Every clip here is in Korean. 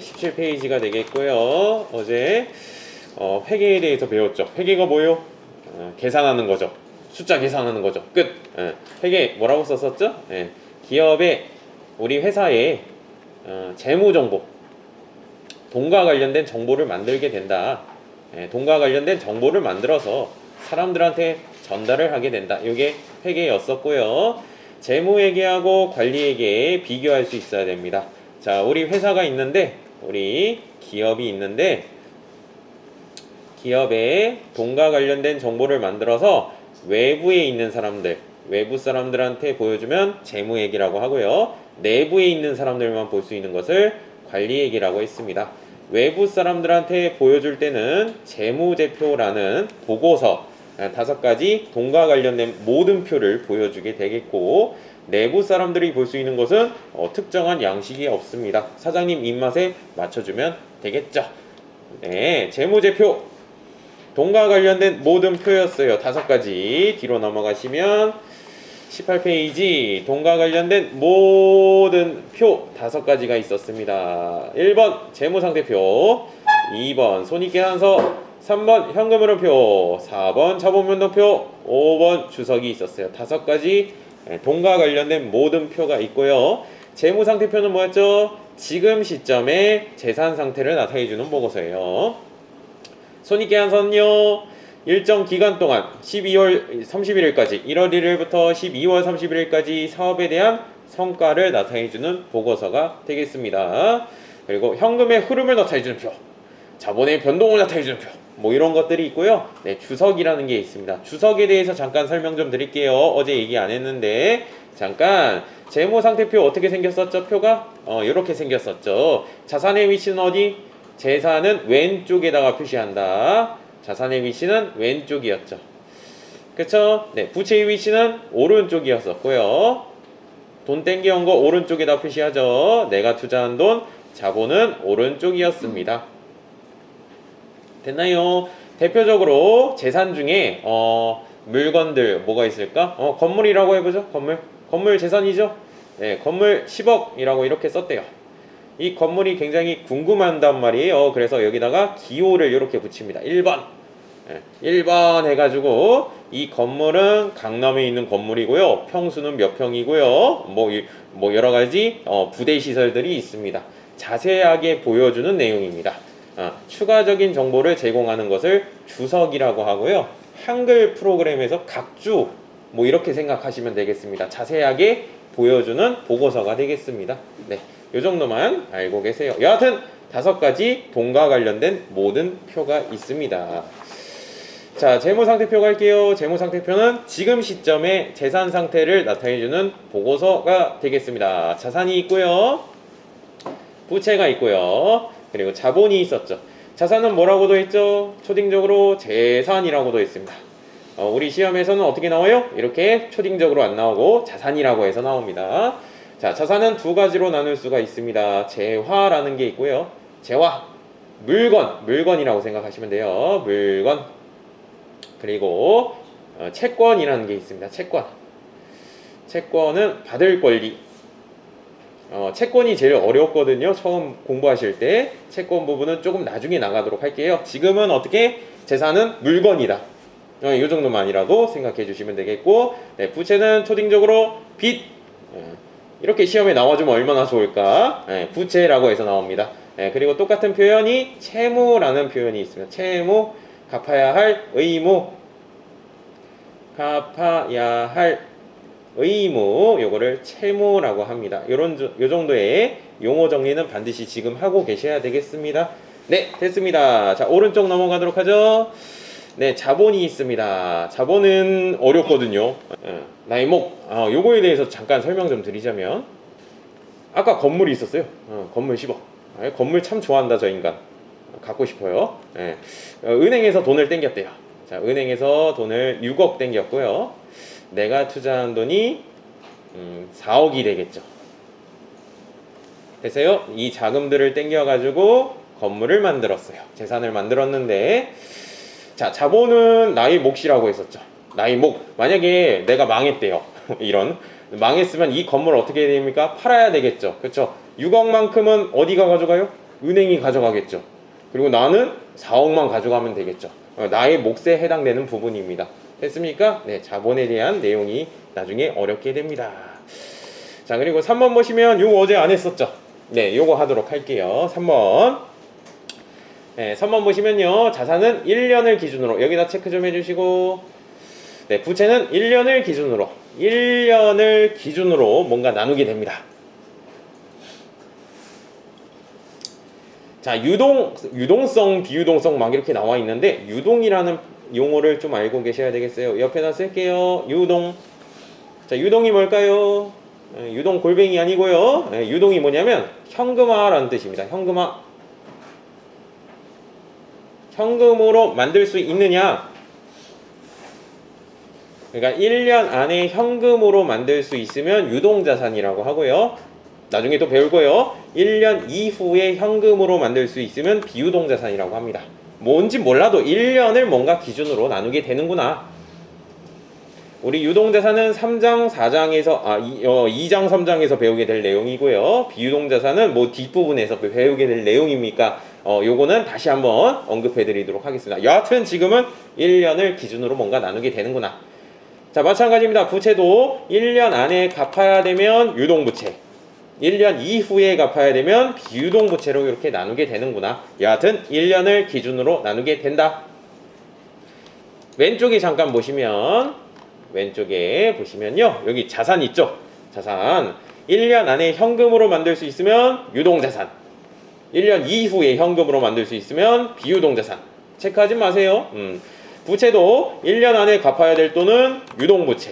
17페이지가 되겠고요. 어제 회계에 대해서 배웠죠. 회계가 뭐예요? 계산하는 거죠. 숫자 계산하는 거죠. 끝. 회계 뭐라고 썼었죠? 기업의 우리 회사의 재무 정보, 돈과 관련된 정보를 만들게 된다. 돈과 관련된 정보를 만들어서 사람들한테 전달을 하게 된다. 이게 회계였었고요. 재무회계하고 관리회계 비교할 수 있어야 됩니다. 자, 우리 회사가 있는데, 우리 기업이 있는데, 기업에 돈과 관련된 정보를 만들어서 외부에 있는 사람들, 외부 사람들한테 보여주면 재무회계라고 하고요. 내부에 있는 사람들만 볼 수 있는 것을 관리회계라고 했습니다. 외부 사람들한테 보여줄 때는 재무제표라는 보고서 5가지 돈과 관련된 모든 표를 보여주게 되겠고, 내부 사람들이 볼 수 있는 것은 특정한 양식이 없습니다. 사장님 입맛에 맞춰주면 되겠죠. 네, 재무제표 돈과 관련된 모든 표였어요. 5가지. 뒤로 넘어가시면 18페이지 돈과 관련된 모든 표 5가지가 있었습니다. 1번 재무상태표, 2번 손익계산서, 3번 현금흐름표, 4번 자본변동표, 5번 주석이 있었어요. 5가지 돈과 관련된 모든 표가 있고요. 재무상태표는 뭐였죠? 지금 시점에 재산 상태를 나타내주는 보고서예요. 손익계산서는요, 일정 기간 동안 12월 31일까지 1월 1일부터 12월 31일까지 사업에 대한 성과를 나타내주는 보고서가 되겠습니다. 그리고 현금의 흐름을 나타내주는 표, 자본의 변동을 나타내주는 표, 뭐 이런 것들이 있고요. 네, 주석이라는 게 있습니다. 주석에 대해서 잠깐 설명 좀 드릴게요. 어제 얘기 안 했는데 잠깐. 재무상태표 어떻게 생겼었죠? 표가 이렇게 생겼었죠. 자산의 위치는 어디? 재산은 왼쪽에다가 표시한다. 자산의 위치는 왼쪽이었죠. 그쵸? 네, 부채의 위치는 오른쪽이었었고요. 돈 땡겨온 거 오른쪽에다 표시하죠. 내가 투자한 돈, 자본은 오른쪽이었습니다. 됐나요? 대표적으로 재산 중에 물건들 뭐가 있을까? 건물이라고 해보죠. 건물 재산이죠. 네, 건물 10억이라고 이렇게 썼대요. 이 건물이 굉장히 궁금한단 말이에요. 그래서 여기다가 기호를 이렇게 붙입니다. 1번 1번 해가지고 이 건물은 강남에 있는 건물이고요. 평수는 몇 평이고요. 뭐 여러가지 부대 시설들이 있습니다. 자세하게 보여주는 내용입니다. 추가적인 정보를 제공하는 것을 주석이라고 하고요. 한글 프로그램에서 각주 뭐 이렇게 생각하시면 되겠습니다. 자세하게 보여주는 보고서가 되겠습니다. 네, 요 정도만 알고 계세요. 여하튼 5가지 돈과 관련된 모든 표가 있습니다. 자, 재무상태표 갈게요. 재무상태표는 지금 시점의 재산 상태를 나타내주는 보고서가 되겠습니다. 자산이 있고요. 부채가 있고요. 그리고 자본이 있었죠. 자산은 뭐라고도 했죠? 초딩적으로 재산이라고도 했습니다. 우리 시험에서는 어떻게 나와요? 이렇게 초딩적으로 안 나오고 자산이라고 해서 나옵니다. 자, 자산은 2가지로 나눌 수가 있습니다. 재화라는 게 있고요. 재화, 물건이라고 생각하시면 돼요. 물건. 그리고 채권이라는 게 있습니다. 채권은 받을 권리. 채권이 제일 어렵거든요. 처음 공부하실 때. 채권 부분은 조금 나중에 나가도록 할게요. 지금은 어떻게? 재산은 물건이다. 이 정도만이라도 생각해 주시면 되겠고, 네, 부채는 초딩적으로 빚. 이렇게 시험에 나와주면 얼마나 좋을까? 부채라고 해서 나옵니다. 그리고 똑같은 표현이 채무라는 표현이 있습니다. 채무, 갚아야 할 의무, 요거를 채무라고 합니다. 요 정도의 용어 정리는 반드시 지금 하고 계셔야 되겠습니다. 네, 됐습니다. 자, 오른쪽 넘어가도록 하죠. 네, 자본이 있습니다. 자본은 어렵거든요. 나의 목, 요거에 대해서 잠깐 설명 좀 드리자면, 아까 건물이 있었어요. 건물 10억. 건물 참 좋아한다, 저 인간. 갖고 싶어요. 은행에서 돈을 땡겼대요. 자, 은행에서 돈을 6억 땡겼고요. 내가 투자한 돈이 4억이 되겠죠. 됐어요? 이 자금들을 땡겨가지고 건물을 만들었어요. 재산을 만들었는데, 자, 자본은 나의 몫이라고 했었죠. 나의 몫. 만약에 내가 망했대요. 이런. 망했으면 이 건물 어떻게 해야 됩니까? 팔아야 되겠죠. 그렇죠? 6억만큼은 어디가 가져가요? 은행이 가져가겠죠. 그리고 나는 4억만 가져가면 되겠죠. 나의 몫에 해당되는 부분입니다. 됐습니까? 네, 자본에 대한 내용이 나중에 어렵게 됩니다. 자, 그리고 3번 보시면 요거 어제 안 했었죠? 네, 요거 하도록 할게요. 3번. 네, 3번 보시면요. 자산은 1년을 기준으로 여기다 체크 좀 해주시고, 네, 부채는 1년을 기준으로 뭔가 나누게 됩니다. 자, 유동성, 비유동성 막 이렇게 나와 있는데, 유동이라는 용어를 좀 알고 계셔야 되겠어요. 옆에다 쓸게요. 유동. 자, 유동이 뭘까요? 유동 골뱅이 아니고요. 유동이 뭐냐면 현금화라는 뜻입니다. 현금화. 현금으로 만들 수 있느냐? 그러니까 1년 안에 현금으로 만들 수 있으면 유동자산이라고 하고요. 나중에 또 배울 거예요. 1년 이후에 현금으로 만들 수 있으면 비유동자산이라고 합니다. 뭔지 몰라도 1년을 뭔가 기준으로 나누게 되는구나. 우리 유동자산은 3장, 4장에서 2장, 3장에서 배우게 될 내용이고요. 비유동자산은 뭐 뒷부분에서 배우게 될 내용입니까? 요거는 다시 한번 언급해 드리도록 하겠습니다. 여하튼 지금은 1년을 기준으로 뭔가 나누게 되는구나. 자, 마찬가지입니다. 부채도 1년 안에 갚아야 되면 유동부채, 1년 이후에 갚아야 되면 비유동부채로 이렇게 나누게 되는구나. 여하튼 1년을 기준으로 나누게 된다. 왼쪽에 잠깐 보시면, 왼쪽에 보시면요, 여기 자산 있죠? 자산. 1년 안에 현금으로 만들 수 있으면 유동자산, 1년 이후에 현금으로 만들 수 있으면 비유동자산. 체크하지 마세요. 부채도 1년 안에 갚아야 될 돈은 유동부채,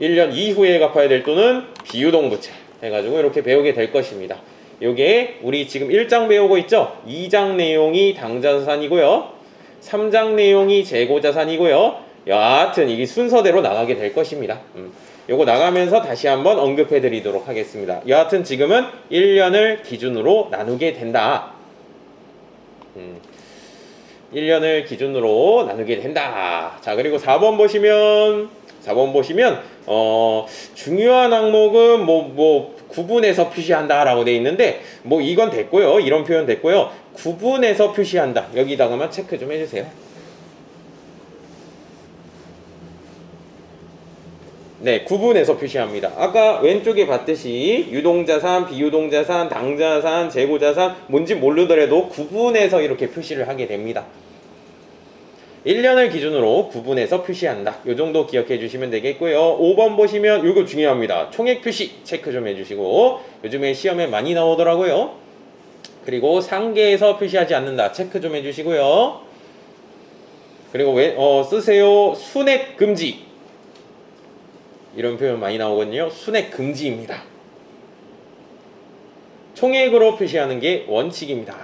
1년 이후에 갚아야 될 돈은 비유동부채 해가지고 이렇게 배우게 될 것입니다. 요게 우리 지금 1장 배우고 있죠? 2장 내용이 당자자산이고요, 3장 내용이 재고자산이고요. 여하튼 이게 순서대로 나가게 될 것입니다. 요거 나가면서 다시 한번 언급해 드리도록 하겠습니다. 여하튼 지금은 1년을 기준으로 나누게 된다. 1년을 기준으로 나누게 된다. 자, 그리고 4번 보시면 중요한 항목은 뭐 구분해서 표시한다 라고 돼 있는데, 뭐 이건 됐고요. 이런 표현 됐고요. 구분해서 표시한다. 여기다가만 체크 좀 해주세요. 네, 구분해서 표시합니다. 아까 왼쪽에 봤듯이 유동자산, 비유동자산, 당자산, 재고자산 뭔지 모르더라도 구분해서 이렇게 표시를 하게 됩니다. 1년을 기준으로 구분해서 표시한다. 요 정도 기억해 주시면 되겠고요. 5번 보시면 이거 중요합니다. 총액 표시 체크 좀 해주시고, 요즘에 시험에 많이 나오더라고요. 그리고 상계에서 표시하지 않는다. 체크 좀 해주시고요. 그리고 쓰세요. 순액 금지. 이런 표현 많이 나오거든요. 순액 금지입니다. 총액으로 표시하는 게 원칙입니다.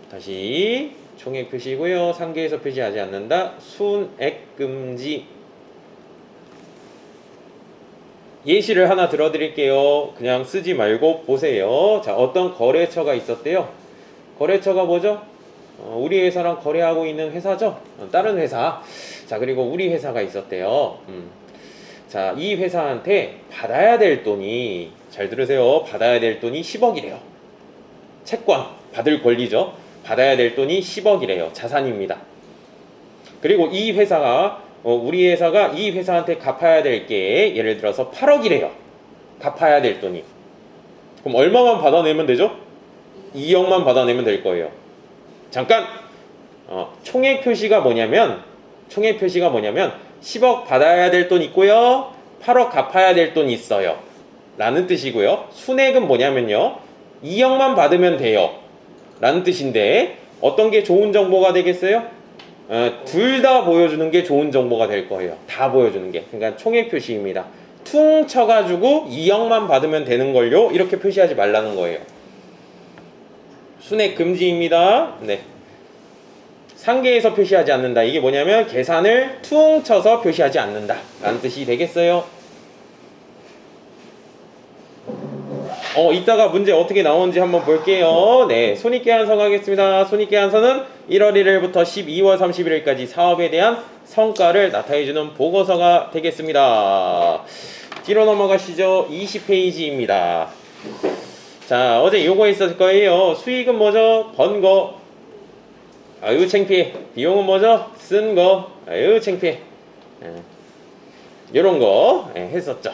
다시 총액 표시고요. 상계에서 표시하지 않는다. 순액 금지. 예시를 하나 들어드릴게요. 그냥 쓰지 말고 보세요. 자, 어떤 거래처가 있었대요. 거래처가 뭐죠? 우리 회사랑 거래하고 있는 회사죠. 다른 회사. 자, 그리고 우리 회사가 있었대요. 자, 이 회사한테 받아야 될 돈이, 잘 들으세요, 받아야 될 돈이 10억이래요. 채권 받을 권리죠. 받아야 될 돈이 10억이래요. 자산입니다. 그리고 이 회사가 우리 회사가 이 회사한테 갚아야 될 게 예를 들어서 8억이래요. 갚아야 될 돈이. 그럼 얼마만 받아내면 되죠? 2억만 받아내면 될 거예요. 잠깐, 총액 표시가 뭐냐면 10억 받아야 될 돈 있고요, 8억 갚아야 될 돈 있어요 라는 뜻이고요. 순액은 뭐냐면요, 2억만 받으면 돼요 라는 뜻인데, 어떤 게 좋은 정보가 되겠어요? 둘 다 보여주는 게 좋은 정보가 될 거예요. 다 보여주는 게. 그러니까 총액 표시입니다. 퉁 쳐가지고 2억만 받으면 되는 걸요, 이렇게 표시하지 말라는 거예요. 순액 금지입니다. 네. 상계에서 표시하지 않는다. 이게 뭐냐면 계산을 퉁 쳐서 표시하지 않는다 라는 뜻이 되겠어요. 이따가 문제 어떻게 나오는지 한번 볼게요. 네, 손익계 한성하겠습니다. 손익계 한서는 1월 1일부터 12월 31일까지 사업에 대한 성과를 나타내주는 보고서가 되겠습니다. 뒤로 넘어가시죠. 20페이지입니다. 자, 어제 요거 있었을 거예요. 수익은 뭐죠? 번 거. 아유, 창피해. 비용은 뭐죠? 쓴 거. 아유, 창피해. 요런 거 했었죠.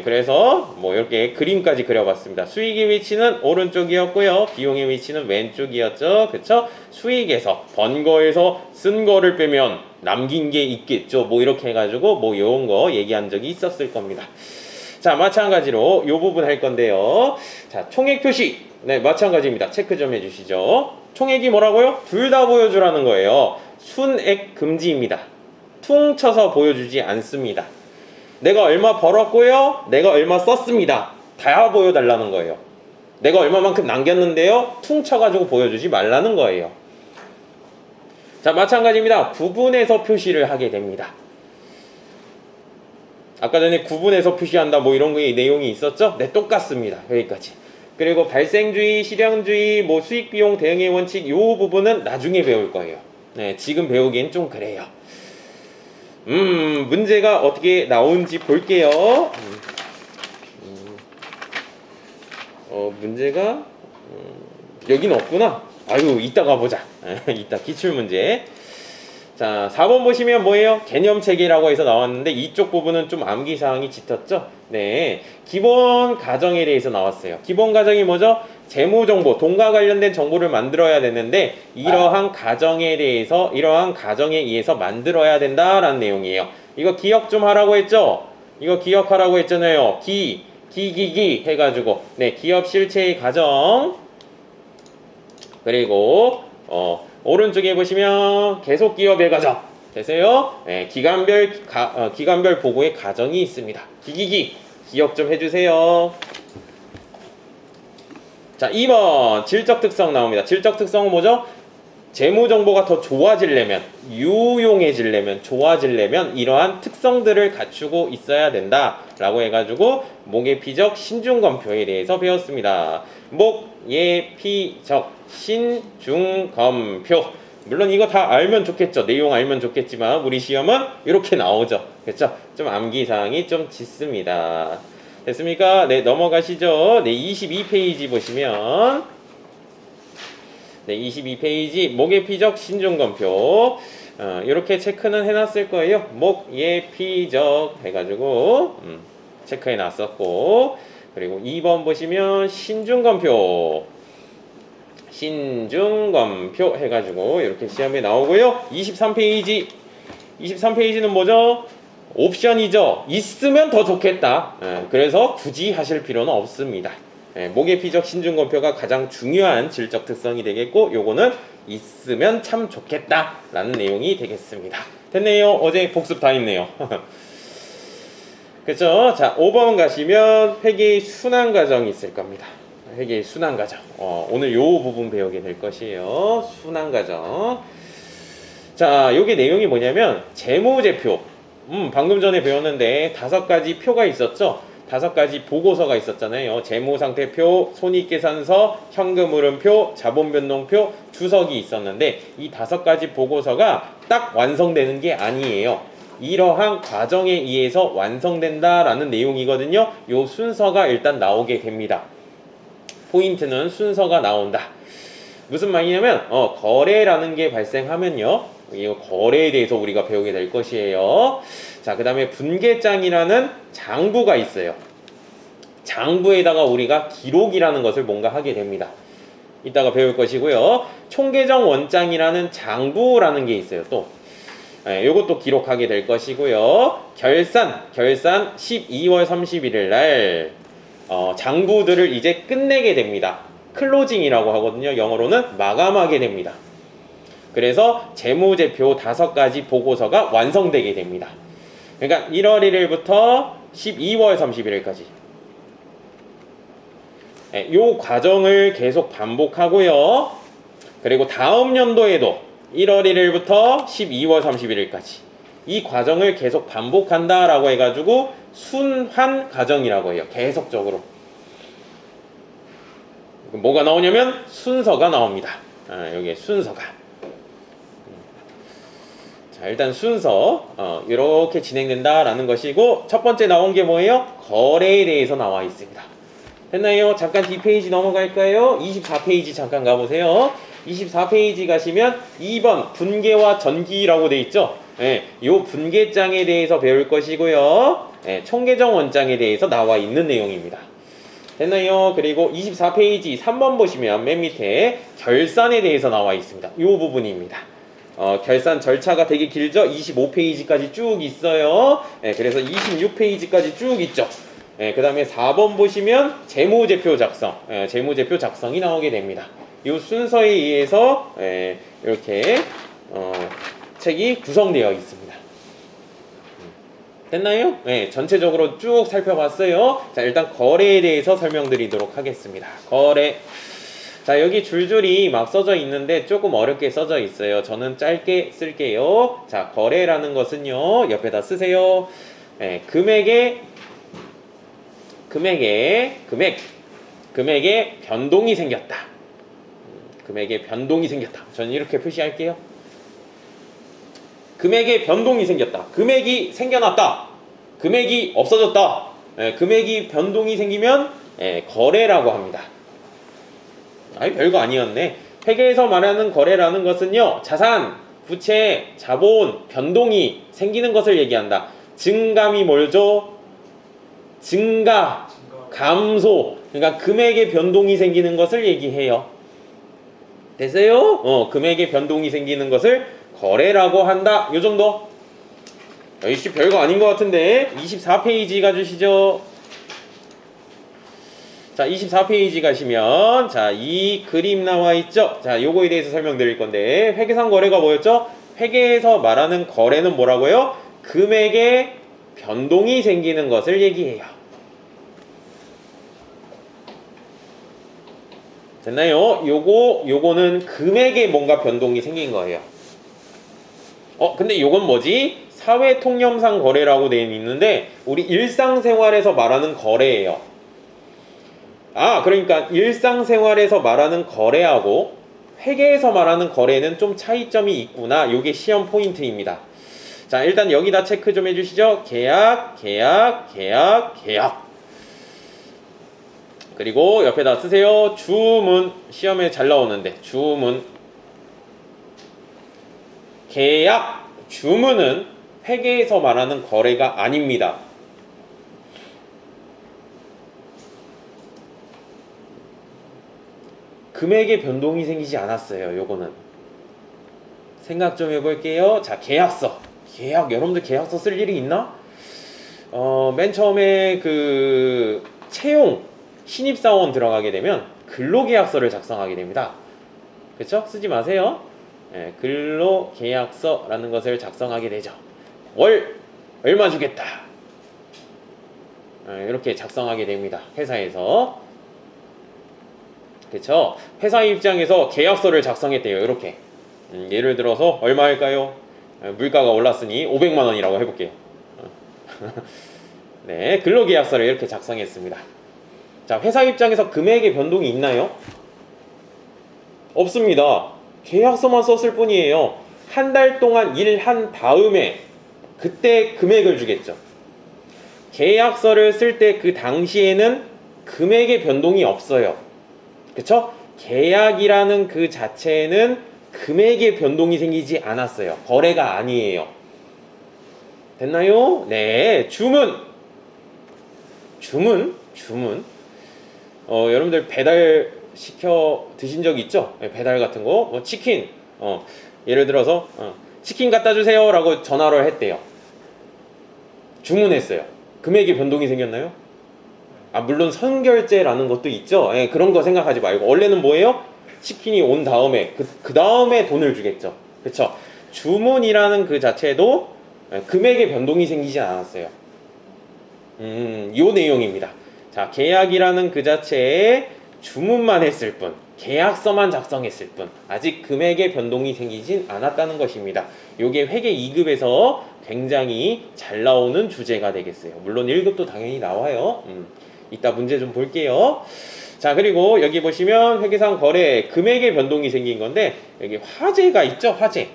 그래서 뭐 이렇게 그림까지 그려봤습니다. 수익의 위치는 오른쪽이었고요. 비용의 위치는 왼쪽이었죠. 그쵸? 수익에서 번 거에서 쓴 거를 빼면 남긴 게 있겠죠. 뭐 이렇게 해가지고 뭐 요런 거 얘기한 적이 있었을 겁니다. 자, 마찬가지로 요 부분 할 건데요. 자, 총액 표시. 네, 마찬가지입니다. 체크 좀 해주시죠. 총액이 뭐라고요? 둘 다 보여주라는 거예요. 순액 금지입니다. 퉁쳐서 보여주지 않습니다. 내가 얼마 벌었고요. 내가 얼마 썼습니다. 다 보여달라는 거예요. 내가 얼마만큼 남겼는데요. 퉁쳐가지고 보여주지 말라는 거예요. 자, 마찬가지입니다. 구분해서 표시를 하게 됩니다. 아까 전에 구분해서 표시한다 뭐 이런 게 내용이 있었죠? 네, 똑같습니다. 여기까지. 그리고 발생주의, 실현주의, 뭐 수익비용 대응의 원칙 이 부분은 나중에 배울 거예요. 네, 지금 배우기엔 좀 그래요. 문제가 어떻게 나오는지 볼게요. 문제가 여기는 없구나. 아유, 이따가 보자. 이따 기출문제. 자, 4번 보시면 뭐예요? 개념체계라고 해서 나왔는데 이쪽 부분은 좀 암기사항이 짙었죠? 네, 기본 가정에 대해서 나왔어요. 기본 가정이 뭐죠? 재무정보, 돈과 관련된 정보를 만들어야 되는데 이러한 가정에 의해서 만들어야 된다라는 내용이에요. 이거 기억 좀 하라고 했죠? 이거 기억하라고 했잖아요. 기 해가지고 네, 기업 실체의 가정. 그리고 오른쪽에 보시면 계속 기업의 가정 되세요? 네, 기간별 보고의 가정이 있습니다. 기억 좀 해주세요. 자, 2번 질적 특성 나옵니다. 질적 특성은 뭐죠? 재무 정보가 더 좋아지려면, 유용해지려면, 좋아지려면 이러한 특성들을 갖추고 있어야 된다 라고 해가지고 목예피적 신중검표에 대해서 배웠습니다. 목예피적 신중검표, 물론 이거 다 알면 좋겠죠. 내용 알면 좋겠지만 우리 시험은 이렇게 나오죠. 그렇죠? 좀 암기사항이 좀 짙습니다. 됐습니까? 네, 넘어가시죠. 네, 22페이지 보시면 네, 22페이지 목예피적 신중검표 이렇게 체크는 해놨을 거예요. 목예피적 해가지고 체크해놨었고, 그리고 2번 보시면 신중검표 해가지고 이렇게 시험에 나오고요. 23페이지는 뭐죠? 옵션이죠. 있으면 더 좋겠다. 그래서 굳이 하실 필요는 없습니다. 목예피적 신중검표가 가장 중요한 질적 특성이 되겠고, 요거는 있으면 참 좋겠다 라는 내용이 되겠습니다. 됐네요. 어제 복습 다 했네요. 그쵸? 자, 5번 가시면 회계의 순환 과정이 있을 겁니다. 회계의 순환 과정. 오늘 요 부분 배우게 될 것이에요. 순환 과정. 자, 요게 내용이 뭐냐면 재무제표. 방금 전에 배웠는데 5가지 표가 있었죠. 5가지 보고서가 있었잖아요. 재무상태표, 손익계산서, 현금흐름표, 자본변동표, 주석이 있었는데 이 5가지 보고서가 딱 완성되는 게 아니에요. 이러한 과정에 의해서 완성된다라는 내용이거든요. 요 순서가 일단 나오게 됩니다. 포인트는 순서가 나온다. 무슨 말이냐면 거래라는 게 발생하면요, 이 거래에 대해서 우리가 배우게 될 것이에요. 자, 그 다음에 분계장이라는 장부가 있어요. 장부에다가 우리가 기록이라는 것을 뭔가 하게 됩니다. 이따가 배울 것이고요. 총계정 원장이라는 장부라는 게 있어요. 또 요것도 기록하게 될 것이고요. 결산 12월 31일 날 장부들을 이제 끝내게 됩니다. 클로징이라고 하거든요. 영어로는 마감하게 됩니다. 그래서 재무제표 5가지 보고서가 완성되게 됩니다. 그러니까 1월 1일부터 12월 31일까지 요 과정을 계속 반복하고요. 그리고 다음 연도에도 1월 1일부터 12월 31일까지 이 과정을 계속 반복한다라고 해가지고 순환 과정이라고 해요. 계속적으로. 뭐가 나오냐면 순서가 나옵니다. 여기에 순서가. 자, 일단 순서 이렇게 진행된다라는 것이고, 첫 번째 나온 게 뭐예요? 거래에 대해서 나와 있습니다. 됐나요? 잠깐 뒷페이지 넘어갈까요? 24페이지 잠깐 가보세요. 24페이지 가시면 2번 분계와 전기라고 돼 있죠? 예, 요 분계장에 대해서 배울 것이고요. 예, 총계정 원장에 대해서 나와 있는 내용입니다. 됐나요? 그리고 24페이지 3번 보시면 맨 밑에 결산에 대해서 나와 있습니다. 요 부분입니다. 결산 절차가 되게 길죠? 25페이지까지 쭉 있어요. 예, 그래서 26페이지까지 쭉 있죠. 예, 그 다음에 4번 보시면 재무제표 작성, 재무제표 작성이 나오게 됩니다. 이 순서에 의해서 이렇게 책이 구성되어 있습니다. 됐나요? 네, 전체적으로 쭉 살펴봤어요. 자, 일단 거래에 대해서 설명드리도록 하겠습니다. 거래. 자, 여기 줄줄이 막 써져 있는데 조금 어렵게 써져 있어요. 저는 짧게 쓸게요. 자, 거래라는 것은요, 옆에다 쓰세요. 네, 금액의 변동이 생겼다. 금액의 변동이 생겼다. 저는 이렇게 표시할게요. 금액의 변동이 생겼다. 금액이 생겨났다. 금액이 없어졌다. 금액이 변동이 생기면 거래라고 합니다. 아이, 별거 아니었네. 회계에서 말하는 거래라는 것은요, 자산, 부채, 자본, 변동이 생기는 것을 얘기한다. 증감이 뭘죠? 증가, 감소. 그러니까 금액의 변동이 생기는 것을 얘기해요. 됐어요? 금액의 변동이 생기는 것을 거래라고 한다. 요 정도. 이씨 별거 아닌 것 같은데 24페이지 가주시죠. 자, 24페이지 가시면 자, 이 그림 나와 있죠. 자, 요거에 대해서 설명드릴 건데 회계상 거래가 뭐였죠? 회계에서 말하는 거래는 뭐라고요? 금액의 변동이 생기는 것을 얘기해요. 됐나요? 요거는 금액에 뭔가 변동이 생긴 거예요. 근데 요건 뭐지? 사회통념상 거래라고 되어 있는데 우리 일상생활에서 말하는 거래예요. 그러니까 일상생활에서 말하는 거래하고 회계에서 말하는 거래는 좀 차이점이 있구나. 요게 시험 포인트입니다. 자, 일단 여기다 체크 좀 해주시죠. 계약. 그리고 옆에다 쓰세요. 주문. 시험에 잘 나오는데 주문. 계약, 주문은 회계에서 말하는 거래가 아닙니다. 금액의 변동이 생기지 않았어요. 요거는 생각 좀 해볼게요. 자, 계약서. 여러분들 계약서 쓸 일이 있나? 맨 처음에 그 채용 신입사원 들어가게 되면 근로계약서를 작성하게 됩니다. 그쵸? 쓰지 마세요. 근로계약서라는 것을 작성하게 되죠. 월 얼마 주겠다. 이렇게 작성하게 됩니다. 회사에서. 그쵸? 회사 입장에서 계약서를 작성했대요. 이렇게. 예를 들어서 얼마일까요? 물가가 올랐으니 500만 원이라고 해볼게요. 네, 근로계약서를 이렇게 작성했습니다. 자, 회사 입장에서 금액의 변동이 있나요? 없습니다. 계약서만 썼을 뿐이에요. 한 달 동안 일한 다음에 그때 금액을 주겠죠. 계약서를 쓸 때 그 당시에는 금액의 변동이 없어요. 그쵸? 계약이라는 그 자체는 금액의 변동이 생기지 않았어요. 거래가 아니에요. 됐나요? 네, 주문. 여러분들 배달 시켜 드신 적 있죠? 배달 같은 거, 치킨. 예를 들어서 치킨 갖다 주세요 라고 전화를 했대요. 주문했어요. 금액의 변동이 생겼나요? 물론 선결제라는 것도 있죠. 그런 거 생각하지 말고 원래는 뭐예요? 치킨이 온 다음에 그 다음에 돈을 주겠죠. 그쵸? 주문이라는 그 자체도 금액의 변동이 생기지 않았어요. 요 내용입니다. 자, 계약이라는 그 자체에 주문만 했을 뿐, 계약서만 작성했을 뿐, 아직 금액의 변동이 생기진 않았다는 것입니다. 요게 회계 2급에서 굉장히 잘 나오는 주제가 되겠어요. 물론 1급도 당연히 나와요. 이따 문제 좀 볼게요. 자, 그리고 여기 보시면 회계상 거래 금액의 변동이 생긴 건데 여기 화재가 있죠. 화재,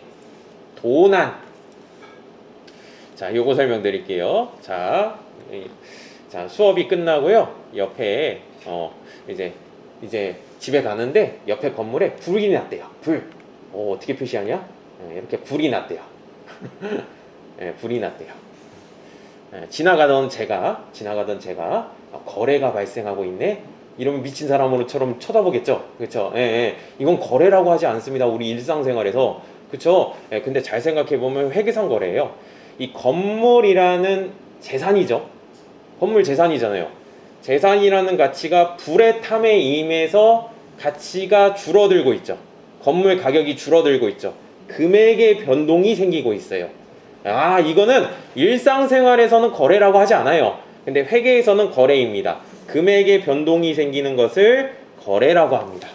도난. 자, 요거 설명드릴게요. 자, 자, 수업이 끝나고요. 옆에 이제 집에 가는데 옆에 건물에 불이 났대요. 불. 어떻게 표시하냐? 이렇게 불이 났대요. 불이 났대요. 지나가던 제가 거래가 발생하고 있네. 이러면 미친 사람으로처럼 쳐다보겠죠. 그렇죠? 이건 거래라고 하지 않습니다. 우리 일상생활에서. 그렇죠? 근데 잘 생각해 보면 회계상 거래예요. 이 건물이라는 재산이죠. 건물 재산이잖아요. 재산이라는 가치가 불의 탐에 임해서 가치가 줄어들고 있죠. 건물 가격이 줄어들고 있죠. 금액의 변동이 생기고 있어요. 이거는 일상생활에서는 거래라고 하지 않아요. 근데 회계에서는 거래입니다. 금액의 변동이 생기는 것을 거래라고 합니다.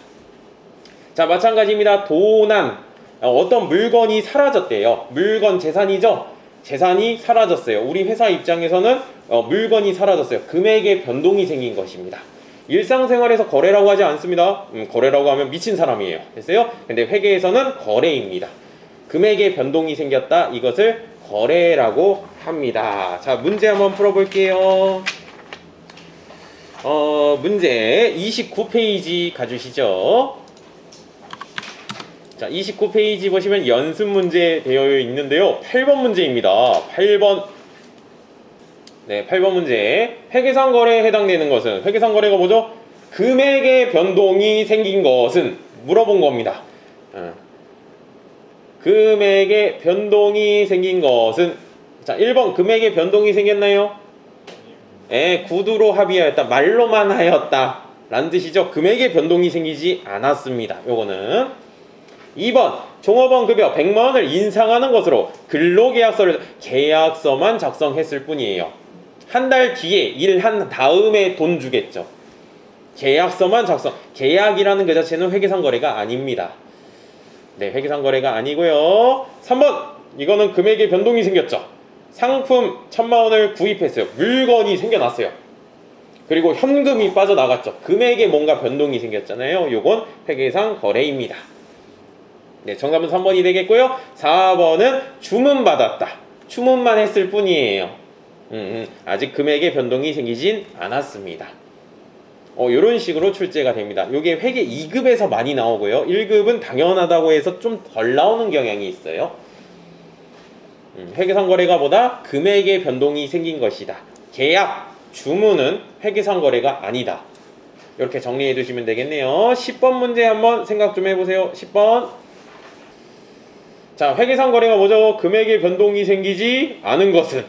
자, 마찬가지입니다. 도난. 어떤 물건이 사라졌대요. 물건 재산이죠. 재산이 사라졌어요. 우리 회사 입장에서는 물건이 사라졌어요. 금액의 변동이 생긴 것입니다. 일상생활에서 거래라고 하지 않습니다. 거래라고 하면 미친 사람이에요. 됐어요? 근데 회계에서는 거래입니다. 금액의 변동이 생겼다. 이것을 거래라고 합니다. 자, 문제 한번 풀어볼게요. 문제 29페이지 가주시죠. 자, 29페이지 보시면 연습 문제 되어 있는데요. 8번 문제입니다. 8번. 네, 8번 문제. 회계상 거래에 해당되는 것은, 회계상 거래가 뭐죠? 금액의 변동이 생긴 것은 물어본 겁니다. 금액의 변동이 생긴 것은, 자, 1번 금액의 변동이 생겼나요? 구두로 합의하였다. 말로만 하였다 라는 뜻이죠. 금액의 변동이 생기지 않았습니다. 요거는 2번 종업원 급여 100만원을 인상하는 것으로 근로계약서를 계약서만 작성했을 뿐이에요. 한 달 뒤에 일한 다음에 돈 주겠죠. 계약서만 작성. 계약이라는 그 자체는 회계상 거래가 아닙니다. 네, 회계상 거래가 아니고요. 3번 이거는 금액의 변동이 생겼죠. 상품 1000만원을 구입했어요. 물건이 생겨났어요. 그리고 현금이 빠져나갔죠. 금액에 뭔가 변동이 생겼잖아요. 요건 회계상 거래입니다. 네, 정답은 3번이 되겠고요. 4번은 주문받았다. 주문만 했을 뿐이에요. 아직 금액의 변동이 생기진 않았습니다. 이런 식으로 출제가 됩니다. 요게 회계 2급에서 많이 나오고요. 1급은 당연하다고 해서 좀 덜 나오는 경향이 있어요. 회계상 거래가 보다 금액의 변동이 생긴 것이다. 계약, 주문은 회계상 거래가 아니다. 이렇게 정리해 두시면 되겠네요. 10번 문제 한번 생각 좀 해보세요. 10번. 자, 회계상 거래가 뭐죠? 금액의 변동이 생기지 않은 것은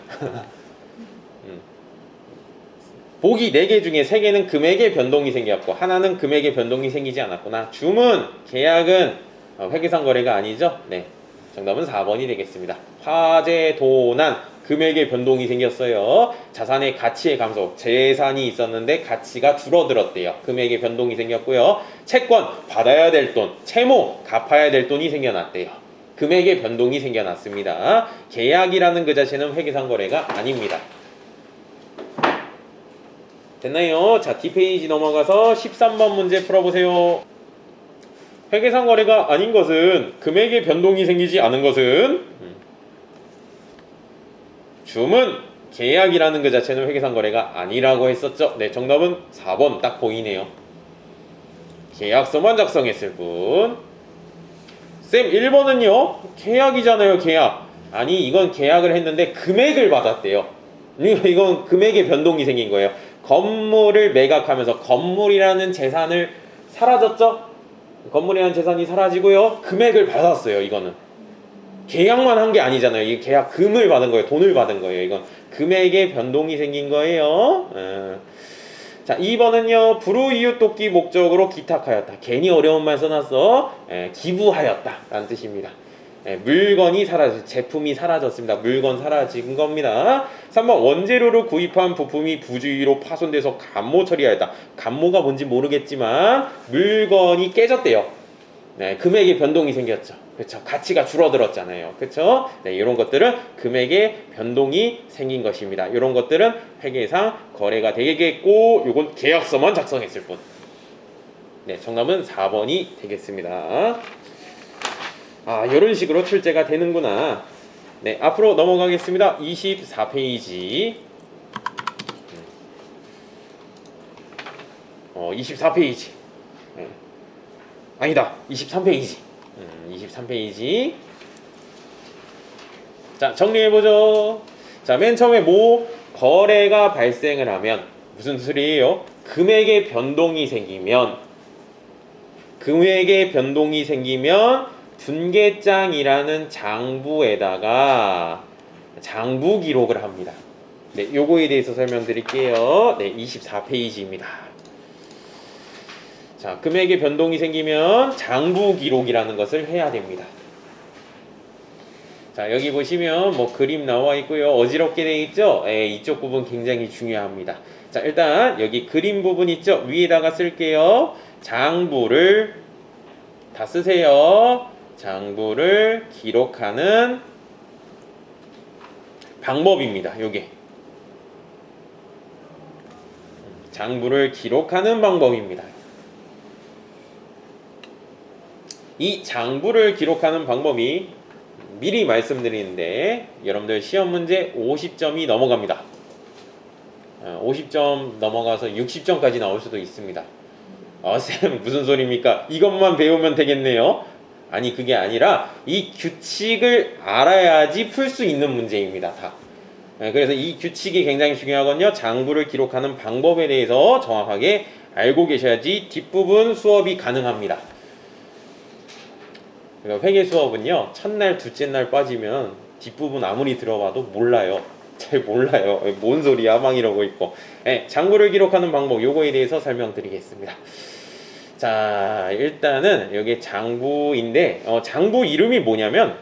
보기 4개 중에 3개는 금액의 변동이 생겼고 하나는 금액의 변동이 생기지 않았구나. 주문, 계약은 회계상 거래가 아니죠? 네, 정답은 4번이 되겠습니다. 화재, 도난, 금액의 변동이 생겼어요. 자산의 가치의 감소, 재산이 있었는데 가치가 줄어들었대요. 금액의 변동이 생겼고요. 채권, 받아야 될 돈, 채무, 갚아야 될 돈이 생겨났대요. 금액의 변동이 생겨났습니다. 계약이라는 그 자체는 회계상 거래가 아닙니다. 됐나요? 자, D페이지 넘어가서 13번 문제 풀어보세요. 회계상 거래가 아닌 것은, 금액의 변동이 생기지 않은 것은 주문, 계약이라는 그 자체는 회계상 거래가 아니라고 했었죠. 네, 정답은 4번 딱 보이네요. 계약서만 작성했을 뿐. 쌤, 1번은요 계약이잖아요. 계약. 아니, 이건 계약을 했는데 금액을 받았대요. 이건 금액의 변동이 생긴 거예요. 건물을 매각하면서 건물이라는 재산을 사라졌죠. 건물이라는 재산이 사라지고요, 금액을 받았어요. 이거는 계약만 한 게 아니잖아요. 이 계약금을 받은 거예요. 돈을 받은 거예요. 이건 금액의 변동이 생긴 거예요. 자, 2번은요 불우이웃 돕기 목적으로 기탁하였다. 괜히 어려운 말 써놨어. 기부하였다 라는 뜻입니다. 물건이 사라졌어요. 제품이 사라졌습니다. 물건 사라진 겁니다. 3번 원재료를 구입한 부품이 부주의로 파손돼서 감모 처리하였다. 감모가 뭔지 모르겠지만 물건이 깨졌대요. 네, 금액의 변동이 생겼죠. 그렇죠. 가치가 줄어들었잖아요. 그렇죠. 네, 이런 것들은 금액의 변동이 생긴 것입니다. 이런 것들은 회계상 거래가 되겠고, 이건 계약서만 작성했을 뿐. 네, 정답은 4번이 되겠습니다. 이런 식으로 출제가 되는구나. 네, 앞으로 넘어가겠습니다. 24페이지. 24페이지. 아니다. 23페이지. 23페이지. 자, 정리해보죠. 자, 맨 처음에 거래가 발생을 하면 무슨 소리예요? 금액의 변동이 생기면 분계장이라는 장부에다가 장부 기록을 합니다. 네, 요거에 대해서 설명드릴게요. 네, 24페이지입니다. 자, 금액의 변동이 생기면 장부 기록이라는 것을 해야 됩니다. 자, 여기 보시면 그림 나와 있고요. 어지럽게 되어 있죠? 이쪽 부분 굉장히 중요합니다. 자, 일단 여기 그림 부분 있죠? 위에다가 쓸게요. 장부를 다 쓰세요. 장부를 기록하는 방법입니다. 요게 장부를 기록하는 방법입니다. 이 장부를 기록하는 방법이 미리 말씀드리는데 여러분들 시험 문제 50점이 넘어갑니다. 50점 넘어가서 60점까지 나올 수도 있습니다. 쌤 무슨 소리입니까? 이것만 배우면 되겠네요. 아니, 그게 아니라 이 규칙을 알아야지 풀 수 있는 문제입니다. 다. 그래서 이 규칙이 굉장히 중요하거든요. 장부를 기록하는 방법에 대해서 정확하게 알고 계셔야지 뒷부분 수업이 가능합니다. 그러니까 회계 수업은요, 첫날 둘째 날 빠지면 뒷부분 아무리 들어봐도 몰라요. 잘 몰라요. 뭔 소리야 막 이러고 있고. 장부를 기록하는 방법, 요거에 대해서 설명드리겠습니다. 자, 일단은 여기 장부인데 장부 이름이 뭐냐면,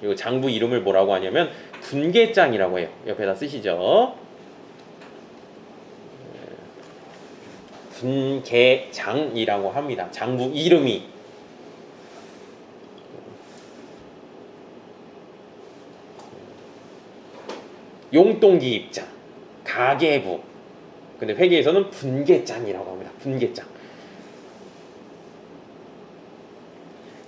요 장부 이름을 뭐라고 하냐면 분계장이라고 해요. 옆에다 쓰시죠. 분계장이라고 합니다. 장부 이름이. 용돈기입장, 가계부. 근데 회계에서는 분계장이라고 합니다. 분계장.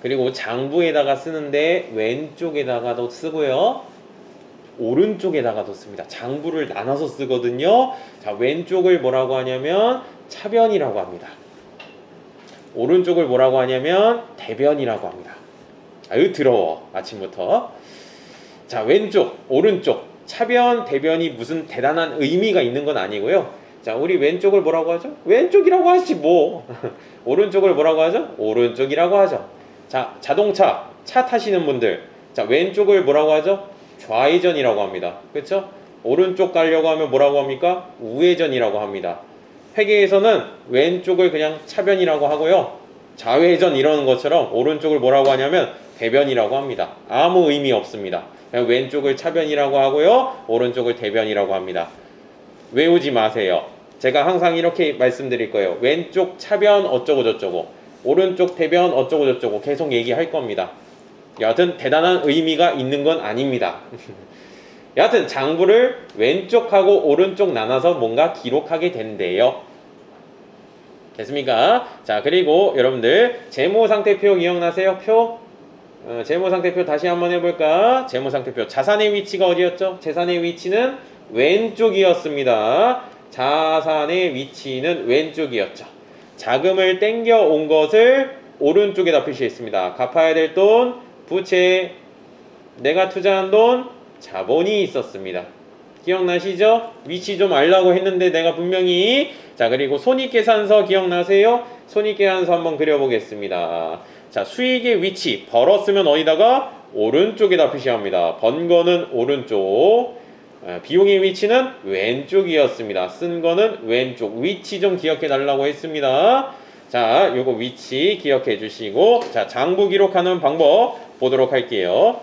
그리고 장부에다가 쓰는데 왼쪽에다가도 쓰고요, 오른쪽에다가도 씁니다. 장부를 나눠서 쓰거든요. 자, 왼쪽을 뭐라고 하냐면 차변이라고 합니다. 오른쪽을 뭐라고 하냐면 대변이라고 합니다. 아유, 더러워 아침부터. 자, 왼쪽, 오른쪽, 차변, 대변이 무슨 대단한 의미가 있는 건 아니고요. 자, 우리 왼쪽을 뭐라고 하죠? 왼쪽이라고 하지 뭐. 오른쪽을 뭐라고 하죠? 오른쪽이라고 하죠. 자, 자동차, 차 타시는 분들, 자, 왼쪽을 뭐라고 하죠? 좌회전이라고 합니다. 그렇죠? 오른쪽 가려고 하면 뭐라고 합니까? 우회전이라고 합니다. 회계에서는 왼쪽을 그냥 차변이라고 하고요, 좌회전 이러는 것처럼 오른쪽을 뭐라고 하냐면 대변이라고 합니다. 아무 의미 없습니다. 그냥 왼쪽을 차변이라고 하고요, 오른쪽을 대변이라고 합니다. 외우지 마세요. 제가 항상 이렇게 말씀드릴 거예요. 왼쪽 차변 어쩌고 저쩌고, 오른쪽 대변 어쩌고 저쩌고 계속 얘기할 겁니다. 여하튼 대단한 의미가 있는 건 아닙니다. 여하튼 장부를 왼쪽하고 오른쪽 나눠서 뭔가 기록하게 된대요. 됐습니까? 자, 그리고 여러분들 재무상태표 기억나세요? 표? 재무상태표 다시 한번 해볼까? 재무상태표, 자산의 위치가 어디였죠? 재산의 위치는 왼쪽이었습니다. 자산의 위치는 왼쪽이었죠. 자금을 땡겨 온 것을 오른쪽에다 표시했습니다. 갚아야 될 돈, 부채, 내가 투자한 돈, 자본이 있었습니다. 기억나시죠? 위치 좀 알라고 했는데 내가 분명히. 자, 그리고 손익계산서 기억나세요? 손익계산서 한번 그려보겠습니다. 자, 수익의 위치, 벌었으면 어디다가? 오른쪽에다 표시합니다. 번 거는 오른쪽, 비용의 위치는 왼쪽이었습니다. 쓴 거는 왼쪽. 위치 좀 기억해 달라고 했습니다. 자, 요거 위치 기억해 주시고, 자, 장부 기록하는 방법 보도록 할게요.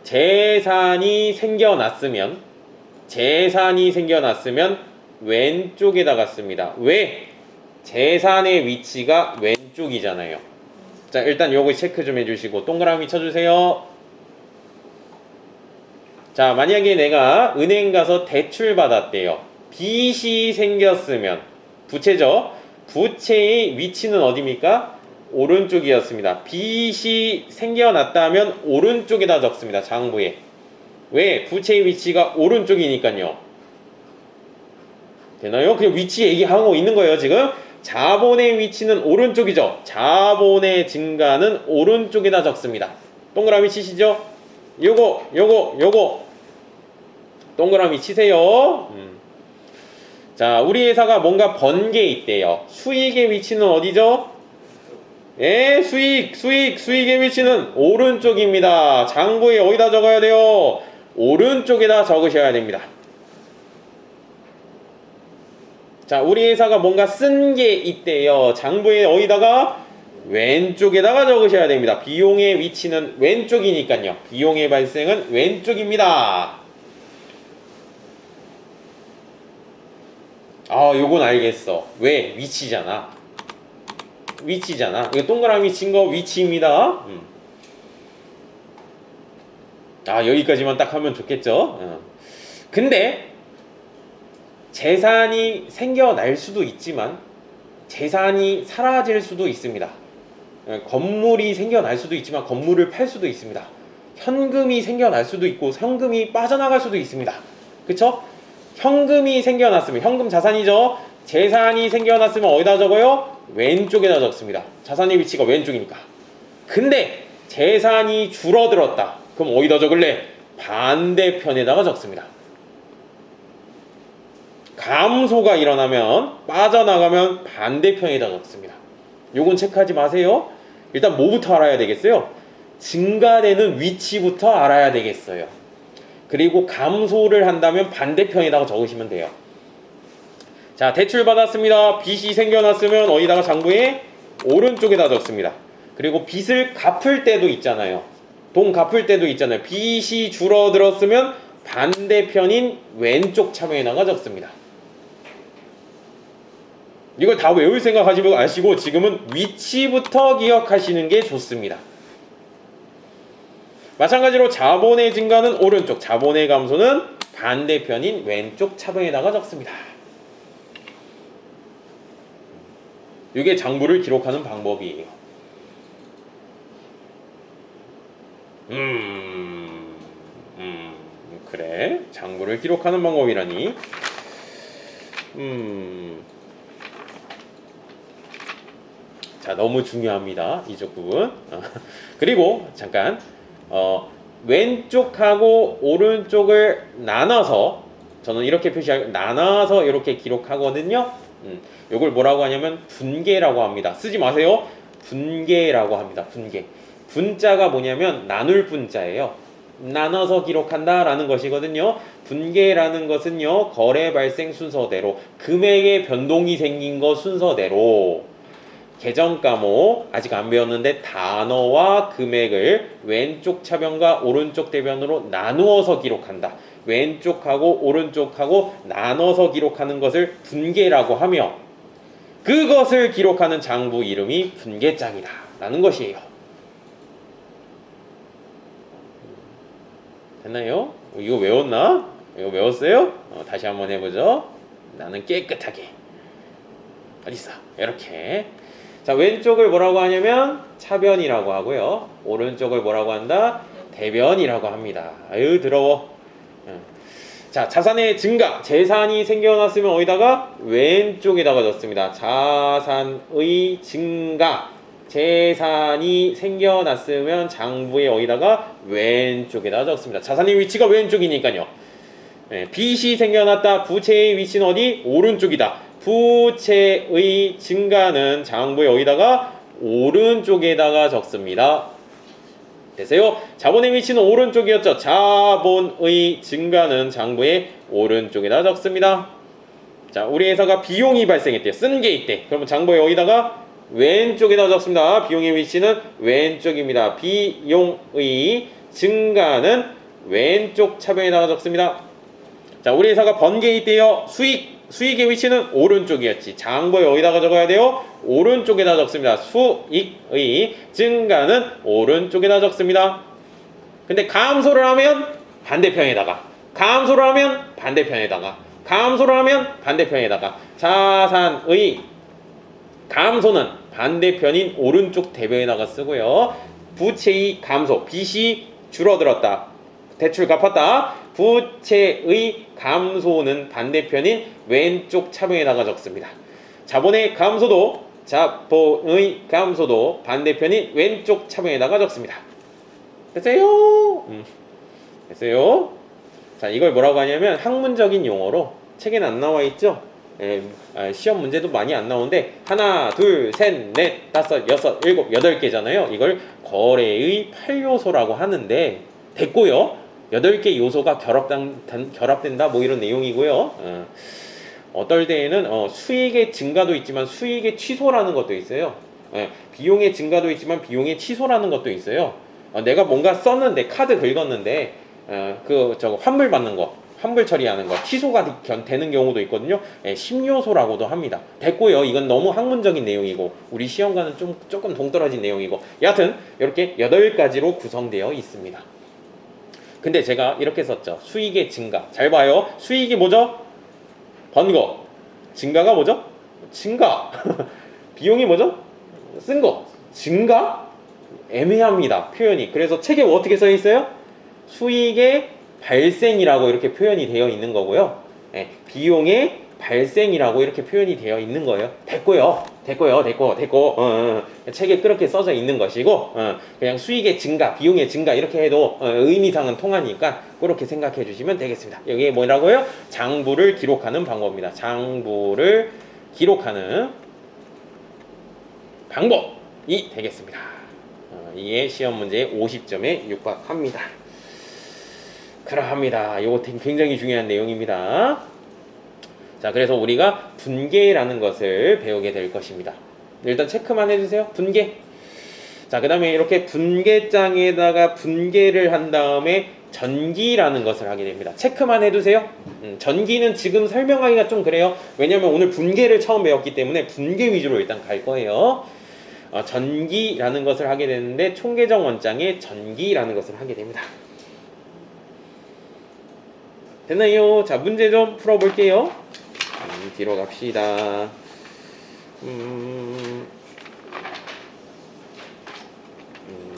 재산이 생겨났으면 왼쪽에다가 씁니다. 왜? 재산의 위치가 왼쪽이잖아요. 자, 일단 요거 체크 좀 해주시고 동그라미 쳐주세요. 자, 만약에 내가 은행 가서 대출 받았대요. 빚이 생겼으면, 부채죠? 부채의 위치는 어디입니까? 오른쪽이었습니다. 빚이 생겨났다면 오른쪽에다 적습니다. 장부에. 왜? 부채의 위치가 오른쪽이니까요. 되나요? 그냥 위치 얘기하고 있는 거예요, 지금. 자본의 위치는 오른쪽이죠. 자본의 증가는 오른쪽에다 적습니다. 동그라미 치시죠? 요거 동그라미 치세요. 자, 우리 회사가 뭔가 번 게 있대요. 수익의 위치는 어디죠? 예, 수익의 위치는 오른쪽입니다. 장부에 어디다 적어야 돼요? 오른쪽에다 적으셔야 됩니다. 자, 우리 회사가 뭔가 쓴 게 있대요. 장부에 어디다가? 왼쪽에다가 적으셔야 됩니다. 비용의 위치는 왼쪽이니까요. 비용의 발생은 왼쪽입니다. 아, 요건 알겠어. 왜? 위치잖아. 이거 동그라미 친 거 위치입니다. 아, 여기까지만 딱 하면 좋겠죠. 근데 재산이 생겨날 수도 있지만 재산이 사라질 수도 있습니다. 건물이 생겨날 수도 있지만 건물을 팔 수도 있습니다. 현금이 생겨날 수도 있고 현금이 빠져나갈 수도 있습니다. 그쵸? 현금이 생겨났으면 현금 자산이죠. 재산이 생겨났으면 어디다 적어요? 왼쪽에다 적습니다. 자산의 위치가 왼쪽이니까. 근데 재산이 줄어들었다. 그럼 어디다 적을래? 반대편에다가 적습니다. 감소가 일어나면 빠져나가면 반대편에다 적습니다. 요건 체크하지 마세요. 일단 뭐부터 알아야 되겠어요? 증가되는 위치부터 알아야 되겠어요. 그리고 감소를 한다면 반대편에다가 적으시면 돼요. 자, 대출 받았습니다. 빚이 생겨났으면 어디다가 장부에 오른쪽에다 적습니다. 그리고 빚을 갚을 때도 있잖아요. 돈 갚을 때도 있잖아요. 빚이 줄어들었으면 반대편인 왼쪽 차면에다가 적습니다. 이걸 다 외울 생각 하지 마시고 지금은 위치부터 기억하시는 게 좋습니다. 마찬가지로 자본의 증가는 오른쪽, 자본의 감소는 반대편인 왼쪽 차변에다가 적습니다. 이게 장부를 기록하는 방법이에요. 그래, 장부를 기록하는 방법이라니. 자, 너무 중요합니다. 이쪽 부분. 그리고 잠깐 왼쪽하고 오른쪽을 나눠서 저는 이렇게 표시하고 나눠서 이렇게 기록하거든요. 이걸 뭐라고 하냐면 분계라고 합니다. 쓰지 마세요. 분계라고 합니다. 분계. 분자가 뭐냐면 나눌 분자예요. 나눠서 기록한다 라는 것이거든요. 분계라는 것은요, 거래 발생 순서대로 금액의 변동이 생긴 거 순서대로 계정 과목 아직 안 배웠는데 단어와 금액을 왼쪽 차변과 오른쪽 대변으로 나누어서 기록한다. 왼쪽하고 오른쪽하고 나눠서 기록하는 것을 분계라고 하며 그것을 기록하는 장부 이름이 분계장이다 라는 것이에요. 됐나요? 이거 외웠나? 이거 외웠어요? 다시 한번 해보죠. 나는 깨끗하게. 어딨어? 이렇게. 자, 왼쪽을 뭐라고 하냐면 차변이라고 하고요. 오른쪽을 뭐라고 한다? 대변이라고 합니다. 아유, 더러워. 자, 자산의 증가, 재산이 생겨났으면 어디다가? 왼쪽에다가 적습니다. 자산의 증가, 재산이 생겨났으면 장부에 어디다가? 왼쪽에다가 적습니다. 자산의 위치가 왼쪽이니까요. 빚이 생겨났다. 부채의 위치는 어디? 오른쪽이다. 부채의 증가는 장부에 어디다가? 오른쪽에다가 적습니다. 되세요? 자본의 위치는 오른쪽이었죠. 자본의 증가는 장부의 오른쪽에다 적습니다. 자, 우리 회사가 비용이 발생했대요. 쓴 게 있대. 그러면 장부에 어디다가? 왼쪽에다 적습니다. 비용의 위치는 왼쪽입니다. 비용의 증가는 왼쪽 차변에다가 적습니다. 자, 우리 회사가 번 게 있대요. 수익의 위치는 오른쪽이었지. 장부에 어디다가 적어야 돼요? 오른쪽에다 적습니다. 수익의 증가는 오른쪽에다 적습니다. 근데 감소를 하면 반대편에다가, 감소를 하면 반대편에다가, 감소를 하면 반대편에다가. 자산의 감소는 반대편인 오른쪽 대변에다가 쓰고요. 부채의 감소, 빚이 줄어들었다. 대출 갚았다. 부채의 감소는 반대편인 왼쪽 차변에다가 적습니다. 자본의 감소도 반대편인 왼쪽 차변에다가 적습니다. 됐어요? 됐어요? 자, 이걸 뭐라고 하냐면 학문적인 용어로 책에는 안 나와 있죠? 시험 문제도 많이 안 나오는데 하나, 둘, 셋, 넷, 다섯, 여섯, 일곱, 여덟 개잖아요. 이걸 거래의 8요소라고 하는데 됐고요. 8개 요소가 결합된다 뭐 이런 내용이고요. 어떨 때에는 수익의 증가도 있지만 수익의 취소라는 것도 있어요. 비용의 증가도 있지만 비용의 취소라는 것도 있어요. 내가 뭔가 썼는데 카드 긁었는데 환불 받는 거, 환불 처리하는 거 취소가 되는 경우도 있거든요. 10요소라고도 합니다. 됐고요. 이건 너무 학문적인 내용이고 우리 시험과는 조금 동떨어진 내용이고 여하튼 이렇게 8가지로 구성되어 있습니다. 근데 제가 이렇게 썼죠. 수익의 증가. 잘 봐요. 수익이 뭐죠? 번 거. 증가가 뭐죠? 증가. 비용이 뭐죠? 쓴 거. 증가? 애매합니다. 표현이. 그래서 책에 어떻게 써 있어요? 수익의 발생이라고 이렇게 표현이 되어 있는 거고요. 비용의 발생이라고 이렇게 표현이 되어 있는 거예요. 됐고. 책에 그렇게 써져 있는 것이고, 그냥 수익의 증가, 비용의 증가 이렇게 해도 의미상은 통하니까 그렇게 생각해 주시면 되겠습니다. 여기에 뭐라고요? 장부를 기록하는 방법입니다. 장부를 기록하는 방법이 되겠습니다. 이게 시험 문제의 50점에 육박합니다. 그러합니다. 이거 굉장히 중요한 내용입니다. 자, 그래서 우리가 분계라는 것을 배우게 될 것입니다. 일단 체크만 해주세요. 분계. 자, 그 다음에 이렇게 분계장에다가 분계를 한 다음에 전기라는 것을 하게 됩니다. 체크만 해두세요. 전기는 지금 설명하기가 좀 그래요. 왜냐면 오늘 분계를 처음 배웠기 때문에 분계 위주로 일단 갈 거예요. 전기라는 것을 하게 되는데 총계정 원장에 전기라는 것을 하게 됩니다. 됐나요? 자, 문제 좀 풀어볼게요. 뒤로 갑시다.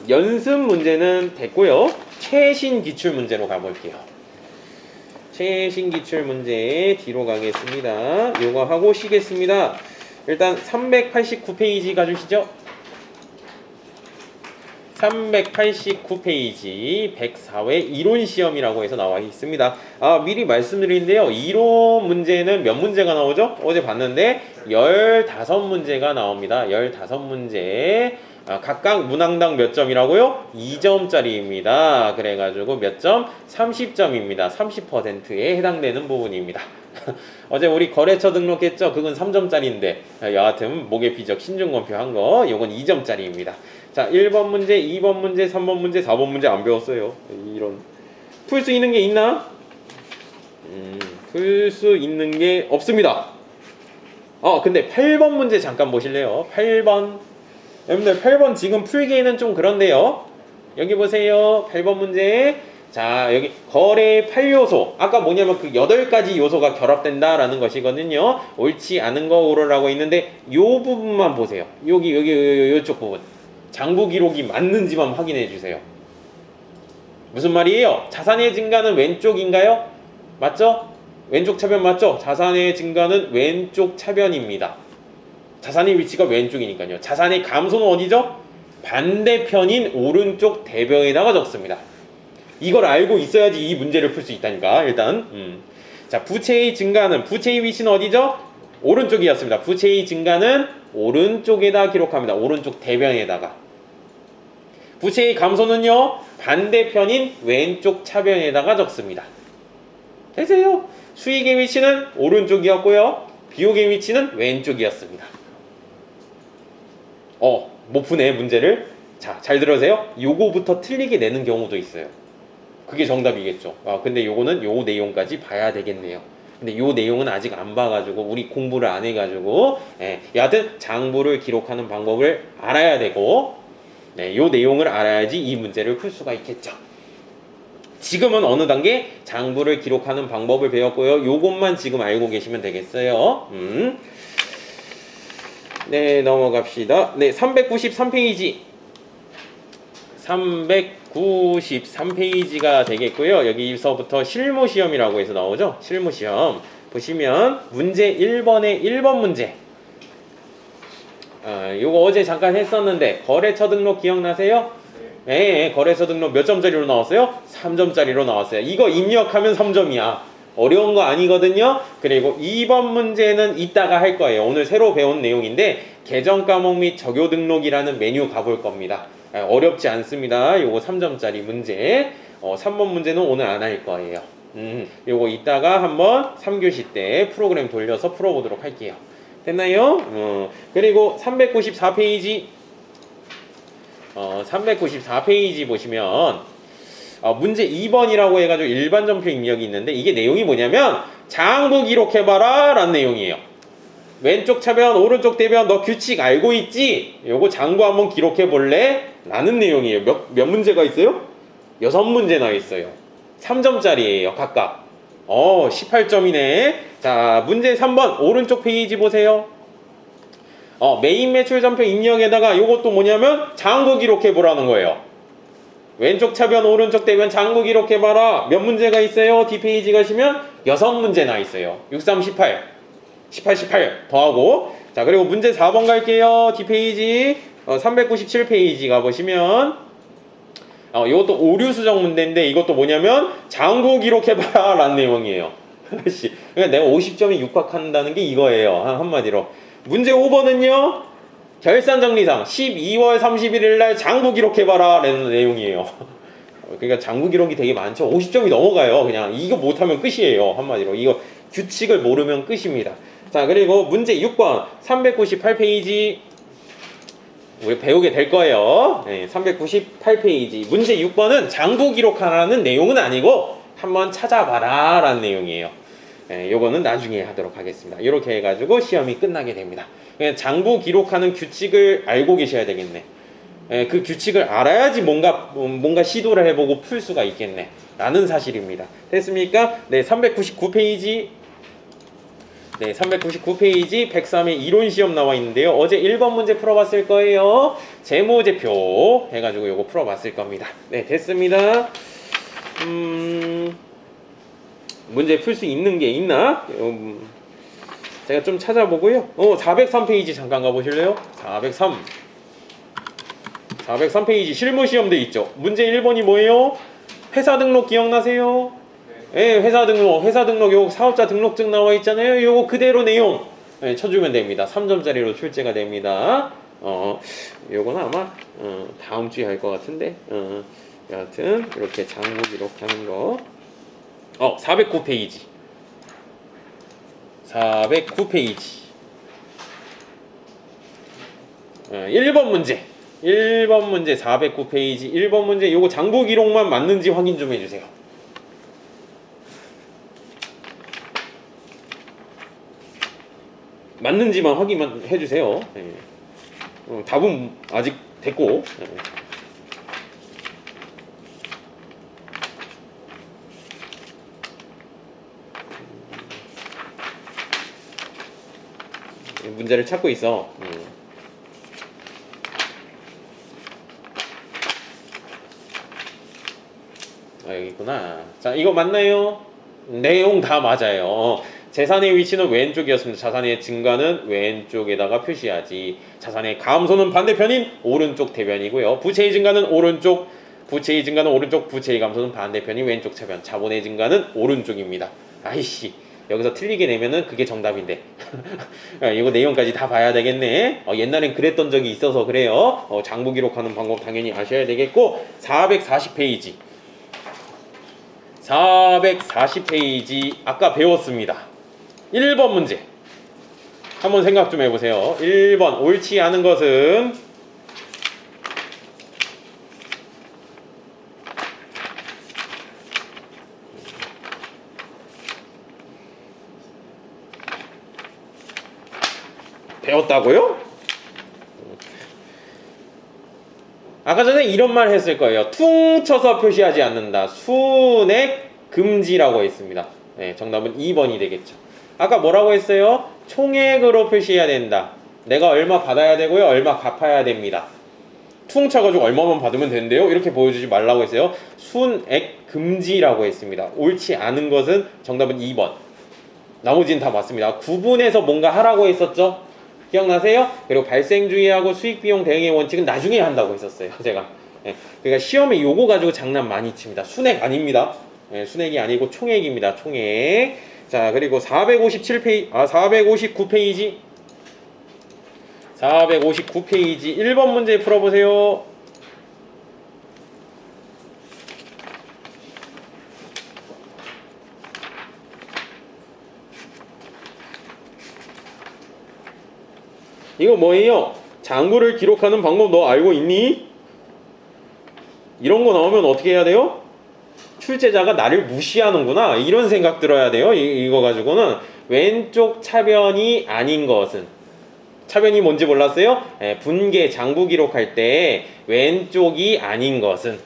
연습 문제는 됐고요. 최신 기출 문제로 가볼게요. 최신 기출 문제 뒤로 가겠습니다. 요거 하고 쉬겠습니다. 일단 389페이지 가주시죠. 389페이지 104회 이론시험이라고 해서 나와 있습니다. 미리 말씀드리는데요. 이론 문제는 몇 문제가 나오죠? 어제 봤는데 15문제가 나옵니다. 15문제. 각각 문항당 몇 점이라고요? 2점짜리입니다. 그래가지고 몇 점? 30점입니다. 30%에 해당되는 부분입니다. 어제 우리 거래처 등록했죠? 그건 3점짜리인데 여하튼 목의 비적 신중검표 한 거 요건 2점짜리입니다. 자, 1번 문제, 2번 문제, 3번 문제, 4번 문제 안 배웠어요. 이런 풀 수 있는 게 있나? 풀 수 있는 게 없습니다. 근데 8번 문제 잠깐 보실래요? 8번. 여러분들 8번 지금 풀기에는 좀 그런데요. 여기 보세요. 8번 문제. 자, 여기 거래 8요소. 아까 뭐냐면 그 8가지 요소가 결합된다라는 것이거든요. 옳지 않은 거 오르라고 있는데 요 부분만 보세요. 요쪽 부분. 장부 기록이 맞는지만 확인해 주세요. 무슨 말이에요? 자산의 증가는 왼쪽인가요? 맞죠? 왼쪽 차변 맞죠? 자산의 증가는 왼쪽 차변입니다. 자산의 위치가 왼쪽이니까요. 자산의 감소는 어디죠? 반대편인 오른쪽 대변에다가 적습니다. 이걸 알고 있어야지 이 문제를 풀 수 있다니까. 일단 자, 부채의 증가는 부채의 위치는 어디죠? 오른쪽이었습니다. 부채의 증가는 오른쪽에다 기록합니다. 오른쪽 대변에다가. 부채의 감소는요, 반대편인 왼쪽 차변에다가 적습니다. 되세요? 수익의 위치는 오른쪽이었고요, 비용의 위치는 왼쪽이었습니다. 못 푸네 문제를. 자, 잘 들으세요. 요거부터 틀리게 내는 경우도 있어요. 그게 정답이겠죠. 근데 요거는 요 내용까지 봐야 되겠네요. 근데 요 내용은 아직 안 봐가지고 우리 공부를 안 해가지고 여하튼 장부를 기록하는 방법을 알아야 되고 요 내용을 알아야지 이 문제를 풀 수가 있겠죠. 지금은 어느 단계? 장부를 기록하는 방법을 배웠고요. 요것만 지금 알고 계시면 되겠어요. 네, 넘어갑시다. 네, 393페이지 393페이지가 되겠고요. 여기서부터 실무시험이라고 해서 나오죠. 실무시험 보시면 문제 1번에 1번 문제. 요거 어제 잠깐 했었는데 거래처 등록 기억나세요? 네, 거래처 등록 몇 점짜리로 나왔어요? 3점짜리로 나왔어요. 이거 입력하면 3점이야. 어려운 거 아니거든요. 그리고 2번 문제는 이따가 할 거예요. 오늘 새로 배운 내용인데 계정 과목 및 적요 등록이라는 메뉴 가볼 겁니다. 어렵지 않습니다. 요거 3점짜리 문제. 3번 문제는 오늘 안 할 거예요. 요거 이따가 한번 3교시 때 프로그램 돌려서 풀어보도록 할게요. 됐나요? 그리고 394페이지 394페이지 보시면 문제 2번이라고 해가지고 일반 전표 입력이 있는데 이게 내용이 뭐냐면 장부 기록해봐라 라는 내용이에요. 왼쪽 차변 오른쪽 대변 너 규칙 알고 있지? 요거 장부 한번 기록해볼래? 라는 내용이에요. 몇 문제가 있어요? 6문제나 있어요. 3점짜리예요 각각. 18점이네. 자, 문제 3번 오른쪽 페이지 보세요. 메인 매출 전표 입력에다가 요것도 뭐냐면 장부 기록해보라는 거예요. 왼쪽 차변 오른쪽 대변 장부 기록해봐라. 몇 문제가 있어요? 뒷페이지 가시면 6문제나 있어요. 6, 3, 18 더하고. 자, 그리고 문제 4번 갈게요. 뒷페이지 397페이지 가보시면 이것도 오류 수정 문제인데 이것도 뭐냐면 장부 기록해봐라 라는 내용이에요. 그러니까 내가 50점이 육박한다는 게 이거예요. 한마디로. 문제 5번은요. 결산정리상 12월 31일 날 장부 기록해봐라 라는 내용이에요. 그러니까 장부 기록이 되게 많죠. 50점이 넘어가요. 그냥 이거 못하면 끝이에요. 한마디로. 이거 규칙을 모르면 끝입니다. 자, 그리고 문제 6번 398페이지 우리 배우게 될 거예요. 네, 398페이지 문제 6번은 장부 기록하라는 내용은 아니고 한번 찾아봐라 라는 내용이에요. 네, 요거는 나중에 하도록 하겠습니다. 이렇게 해가지고 시험이 끝나게 됩니다. 그냥 장부 기록하는 규칙을 알고 계셔야 되겠네. 네, 그 규칙을 알아야지 뭔가 시도를 해보고 풀 수가 있겠네 라는 사실입니다. 됐습니까? 네, 399페이지 네, 399페이지 103의 이론시험 나와 있는데요. 어제 1번 문제 풀어봤을 거예요. 재무제표 해가지고 요거 풀어봤을 겁니다. 네, 됐습니다. 문제 풀 수 있는 게 있나? 제가 좀 찾아보고요. 403페이지 잠깐 가보실래요? 403페이지 실무시험 돼 있죠. 문제 1번이 뭐예요? 회사 등록 기억나세요? 네, 회사 등록 요거 사업자 등록증 나와 있잖아요. 요거 그대로 내용 쳐주면 됩니다. 3점짜리로 출제가 됩니다. 요거는 아마 다음 주에 할 것 같은데 여하튼 이렇게 장부 기록하는 거 409페이지 1번 문제 409페이지 1번 문제 요거 장부 기록만 맞는지 확인 좀 해주세요. 맞는지만 확인만 해주세요. 네. 답은 아직 됐고. 네. 문제를 찾고 있어. 여기 있구나. 자, 이거 맞나요? 내용 다 맞아요. 재산의 위치는 왼쪽이었습니다. 자산의 증가는 왼쪽에다가 표시하지. 자산의 감소는 반대편인 오른쪽 대변이고요. 부채의 증가는 오른쪽, 부채의 감소는 반대편인 왼쪽 차변. 자본의 증가는 오른쪽입니다. 아이씨, 여기서 틀리게 내면은 그게 정답인데. 이거 내용까지 다 봐야 되겠네. 옛날엔 그랬던 적이 있어서 그래요. 장부 기록하는 방법 당연히 아셔야 되겠고. 440페이지 아까 배웠습니다. 1번 문제 한번 생각 좀 해보세요. 1번 옳지 않은 것은 배웠다고요? 아까 전에 이런 말 했을 거예요. 퉁쳐서 표시하지 않는다. 순액 금지라고 했습니다. 네, 정답은 2번이 되겠죠. 아까 뭐라고 했어요? 총액으로 표시해야 된다. 내가 얼마 받아야 되고요. 얼마 갚아야 됩니다. 퉁 쳐가지고 얼마만 받으면 된대요? 이렇게 보여주지 말라고 했어요. 순액 금지라고 했습니다. 옳지 않은 것은 정답은 2번. 나머지는 다 맞습니다. 구분해서 뭔가 하라고 했었죠? 기억나세요? 그리고 발생주의하고 수익비용 대응의 원칙은 나중에 한다고 했었어요. 제가. 예, 그러니까 시험에 요거 가지고 장난 많이 칩니다. 순액 아닙니다. 예, 순액이 아니고 총액입니다. 총액. 자, 그리고 459페이지 459페이지 1번 문제 풀어보세요. 이거 뭐예요? 장부를 기록하는 방법 너 알고 있니? 이런 거 나오면 어떻게 해야 돼요? 출제자가 나를 무시하는구나 이런 생각 들어야 돼요. 이거 가지고는 왼쪽 차변이 아닌 것은, 차변이 뭔지 몰랐어요? 예, 분계 장부 기록할 때 왼쪽이 아닌 것은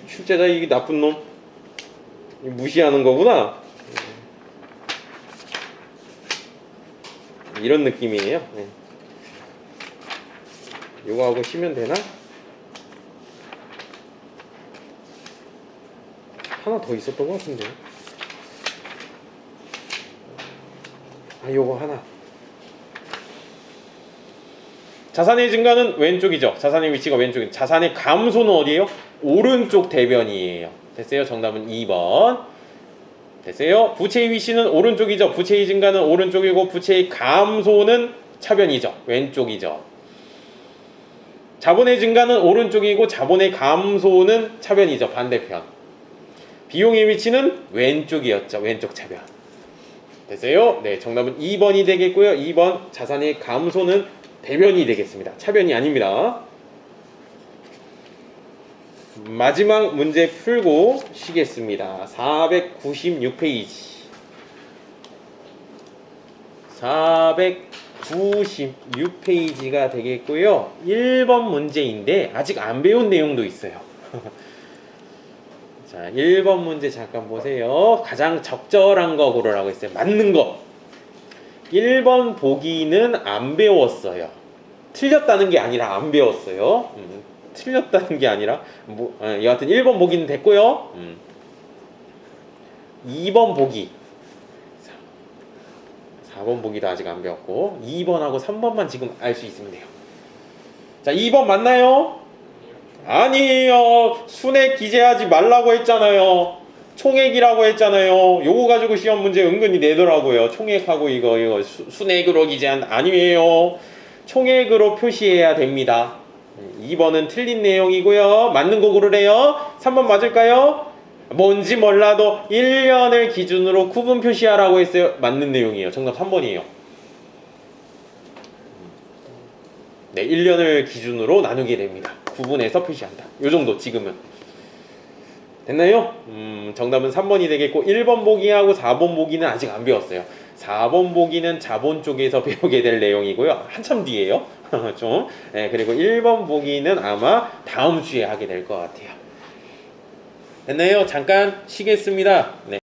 출제자 이게 나쁜 놈 무시하는 거구나 이런 느낌이에요. 예. 요거 하고 쉬면 되나? 하나 더 있었던 것 같은데. 요거 하나. 자산의 증가는 왼쪽이죠. 자산의 위치가 왼쪽이죠. 자산의 감소는 어디예요? 오른쪽 대변이에요. 됐어요? 정답은 2번. 됐어요? 부채의 위치는 오른쪽이죠. 부채의 증가는 오른쪽이고 부채의 감소는 차변이죠. 왼쪽이죠. 자본의 증가는 오른쪽이고 자본의 감소는 차변이죠. 반대편. 비용의 위치는 왼쪽이었죠. 왼쪽 차변. 됐어요? 네, 정답은 2번이 되겠고요. 2번 자산의 감소는 대변이 되겠습니다. 차변이 아닙니다. 마지막 문제 풀고 쉬겠습니다. 496페이지 496페이지가 되겠고요. 1번 문제인데 아직 안 배운 내용도 있어요. 자, 1번 문제 잠깐 보세요. 가장 적절한 거 고르라고 했어요. 맞는 거. 1번 보기는 안 배웠어요. 틀렸다는 게 아니라 안 배웠어요. 틀렸다는 게 아니라 여하튼 1번 보기는 됐고요. 2번 보기 4번 보기도 아직 안 배웠고 2번하고 3번만 지금 알 수 있으면 돼요. 자, 2번 맞나요? 아니에요. 순액 기재하지 말라고 했잖아요. 총액이라고 했잖아요. 요거 가지고 시험 문제 은근히 내더라고요. 총액하고 이거 순액으로 기재한 아니에요. 총액으로 표시해야 됩니다. 2번은 틀린 내용이고요. 맞는 거 고르래요. 3번 맞을까요? 뭔지 몰라도 1년을 기준으로 구분 표시하라고 했어요. 맞는 내용이에요. 정답 3번이에요. 네, 1년을 기준으로 나누게 됩니다. 구분해서 표시한다. 요 정도 지금은. 됐나요? 정답은 3번이 되겠고 1번 보기하고 4번 보기는 아직 안 배웠어요. 4번 보기는 자본 쪽에서 배우게 될 내용이고요. 한참 뒤에요. 좀. 네, 그리고 1번 보기는 아마 다음 주에 하게 될 것 같아요. 됐나요? 잠깐 쉬겠습니다. 네.